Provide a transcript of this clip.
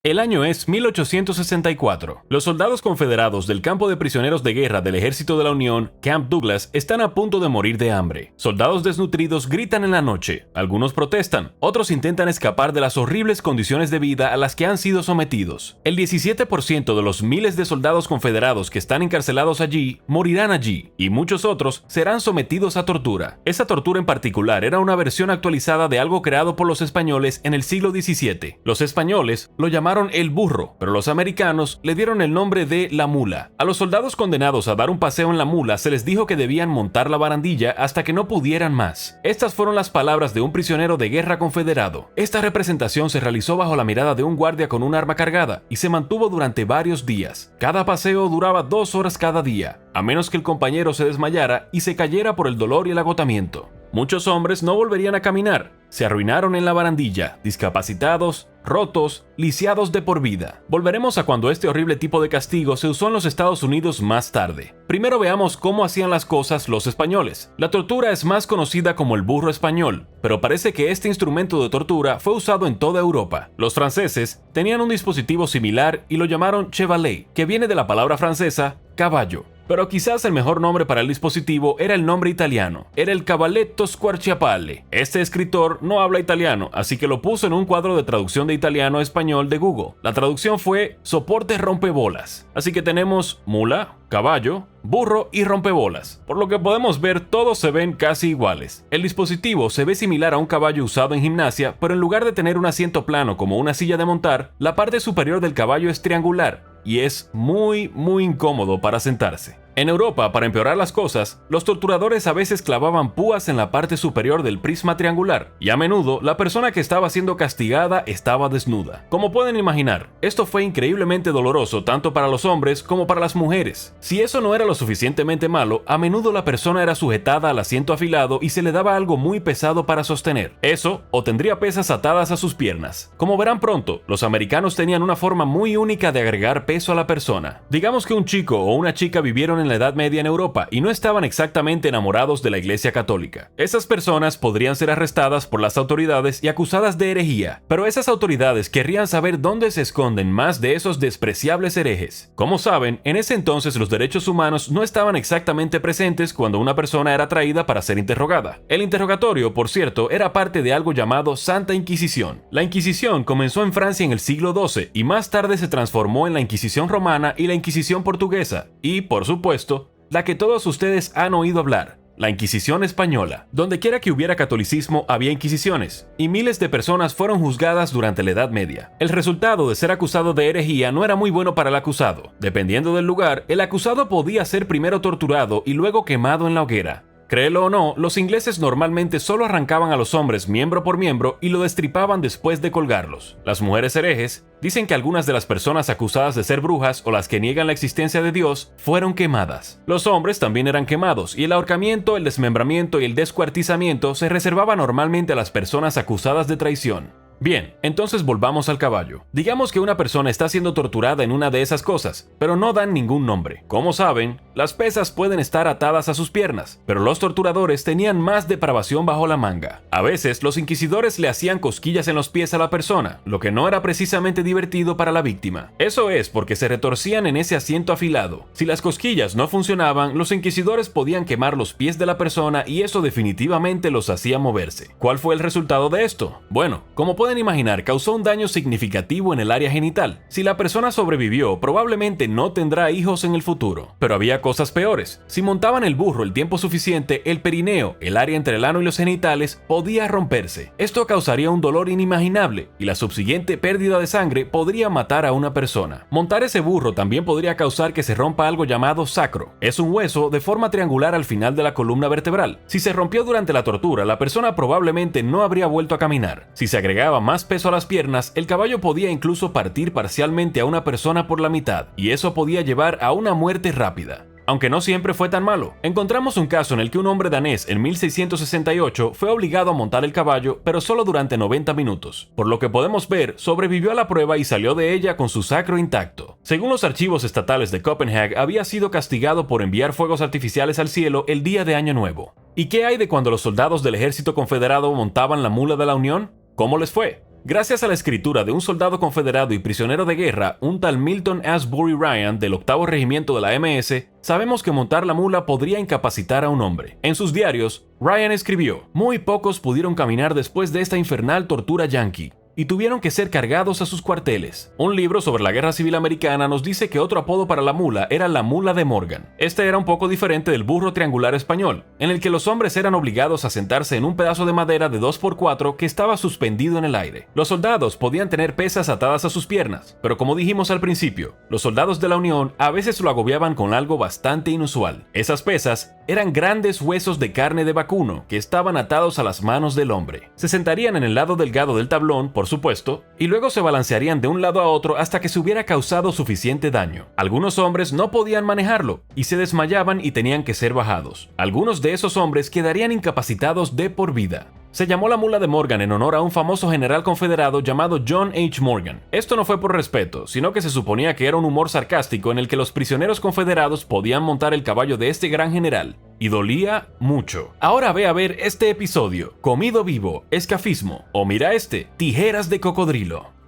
El año es 1864. Los soldados confederados del campo de prisioneros de guerra del ejército de la Unión, Camp Douglas, están a punto de morir de hambre. Soldados desnutridos gritan en la noche. Algunos protestan, otros intentan escapar de las horribles condiciones de vida a las que han sido sometidos. El 17% de los miles de soldados confederados que están encarcelados allí morirán allí, y muchos otros serán sometidos a tortura. Esa tortura en particular era una versión actualizada de algo creado por los españoles en el siglo XVII. Los españoles lo llamaron el burro, pero los americanos le dieron el nombre de la mula. A los soldados condenados a dar un paseo en la mula se les dijo que debían montar la barandilla hasta que no pudieran más. Estas fueron las palabras de un prisionero de guerra confederado. Esta representación se realizó bajo la mirada de un guardia con un arma cargada y se mantuvo durante varios días. Cada paseo duraba 2 horas cada día, a menos que el compañero se desmayara y se cayera por el dolor y el agotamiento. Muchos hombres no volverían a caminar, se arruinaron en la barandilla, discapacitados, rotos, lisiados de por vida. Volveremos a cuando este horrible tipo de castigo se usó en los Estados Unidos más tarde. Primero veamos cómo hacían las cosas los españoles. La tortura es más conocida como el burro español, pero parece que este instrumento de tortura fue usado en toda Europa. Los franceses tenían un dispositivo similar y lo llamaron chevalet, que viene de la palabra francesa caballo. Pero quizás el mejor nombre para el dispositivo era el nombre italiano. Era el Cavalletto Squarciapalle. Este escritor no habla italiano, así que lo puso en un cuadro de traducción de italiano a español de Google. La traducción fue soporte rompebolas. Así que tenemos mula, caballo, burro y rompebolas. Por lo que podemos ver, todos se ven casi iguales. El dispositivo se ve similar a un caballo usado en gimnasia, pero en lugar de tener un asiento plano como una silla de montar, la parte superior del caballo es triangular y es muy incómodo para sentarse. En Europa, para empeorar las cosas, los torturadores a veces clavaban púas en la parte superior del prisma triangular, y a menudo la persona que estaba siendo castigada estaba desnuda. Como pueden imaginar, esto fue increíblemente doloroso tanto para los hombres como para las mujeres. Si eso no era lo suficientemente malo, a menudo la persona era sujetada al asiento afilado y se le daba algo muy pesado para sostener. Eso, o tendría pesas atadas a sus piernas. Como verán pronto, los americanos tenían una forma muy única de agregar peso a la persona. Digamos que un chico o una chica vivieron en la Edad Media en Europa y no estaban exactamente enamorados de la Iglesia Católica. Esas personas podrían ser arrestadas por las autoridades y acusadas de herejía, pero esas autoridades querrían saber dónde se esconden más de esos despreciables herejes. Como saben, en ese entonces los derechos humanos no estaban exactamente presentes cuando una persona era traída para ser interrogada. El interrogatorio, por cierto, era parte de algo llamado Santa Inquisición. La Inquisición comenzó en Francia en el siglo XII y más tarde se transformó en la Inquisición romana y la Inquisición portuguesa, y, por supuesto, la que todos ustedes han oído hablar, la Inquisición española. Donde quiera que hubiera catolicismo había inquisiciones, y miles de personas fueron juzgadas durante la Edad Media. El resultado de ser acusado de herejía no era muy bueno para el acusado. Dependiendo del lugar, el acusado podía ser primero torturado y luego quemado en la hoguera. Créelo o no, los ingleses normalmente solo arrancaban a los hombres miembro por miembro y lo destripaban después de colgarlos. Las mujeres herejes dicen que algunas de las personas acusadas de ser brujas o las que niegan la existencia de Dios fueron quemadas. Los hombres también eran quemados y el ahorcamiento, el desmembramiento y el descuartizamiento se reservaba normalmente a las personas acusadas de traición. Bien, entonces volvamos al caballo. Digamos que una persona está siendo torturada en una de esas cosas, pero no dan ningún nombre. Como saben, las pesas pueden estar atadas a sus piernas, pero los torturadores tenían más depravación bajo la manga. A veces, los inquisidores le hacían cosquillas en los pies a la persona, lo que no era precisamente divertido para la víctima. Eso es porque se retorcían en ese asiento afilado. Si las cosquillas no funcionaban, los inquisidores podían quemar los pies de la persona y eso definitivamente los hacía moverse. ¿Cuál fue el resultado de esto? Bueno, como pueden imaginar, causó un daño significativo en el área genital. Si la persona sobrevivió, probablemente no tendrá hijos en el futuro. Pero había cosas peores. Si montaban el burro el tiempo suficiente, el perineo, el área entre el ano y los genitales, podía romperse. Esto causaría un dolor inimaginable y la subsiguiente pérdida de sangre podría matar a una persona. Montar ese burro también podría causar que se rompa algo llamado sacro. Es un hueso de forma triangular al final de la columna vertebral. Si se rompió durante la tortura, la persona probablemente no habría vuelto a caminar. Si se agregaba más peso a las piernas, el caballo podía incluso partir parcialmente a una persona por la mitad, y eso podía llevar a una muerte rápida. Aunque no siempre fue tan malo. Encontramos un caso en el que un hombre danés en 1668 fue obligado a montar el caballo, pero solo durante 90 minutos. Por lo que podemos ver, sobrevivió a la prueba y salió de ella con su sacro intacto. Según los archivos estatales de Copenhague, había sido castigado por enviar fuegos artificiales al cielo el día de Año Nuevo. ¿Y qué hay de cuando los soldados del ejército confederado montaban la mula de la Unión? ¿Cómo les fue? Gracias a la escritura de un soldado confederado y prisionero de guerra, un tal Milton Asbury Ryan del 8º Regimiento de la MS, sabemos que montar la mula podría incapacitar a un hombre. En sus diarios, Ryan escribió: "Muy pocos pudieron caminar después de esta infernal tortura yanqui, y tuvieron que ser cargados a sus cuarteles". Un libro sobre la Guerra Civil Americana nos dice que otro apodo para la mula era la mula de Morgan. Este era un poco diferente del burro triangular español, en el que los hombres eran obligados a sentarse en un pedazo de madera de 2x4 que estaba suspendido en el aire. Los soldados podían tener pesas atadas a sus piernas, pero como dijimos al principio, los soldados de la Unión a veces lo agobiaban con algo bastante inusual. Esas pesas eran grandes huesos de carne de vacuno que estaban atados a las manos del hombre. Se sentarían en el lado delgado del tablón, por supuesto, y luego se balancearían de un lado a otro hasta que se hubiera causado suficiente daño. Algunos hombres no podían manejarlo y se desmayaban y tenían que ser bajados. Algunos de esos hombres quedarían incapacitados de por vida. Se llamó la mula de Morgan en honor a un famoso general confederado llamado John H. Morgan. Esto no fue por respeto, sino que se suponía que era un humor sarcástico en el que los prisioneros confederados podían montar el caballo de este gran general, y dolía mucho. Ahora ve a ver este episodio: Comido vivo, escafismo, o mira este, tijeras de cocodrilo.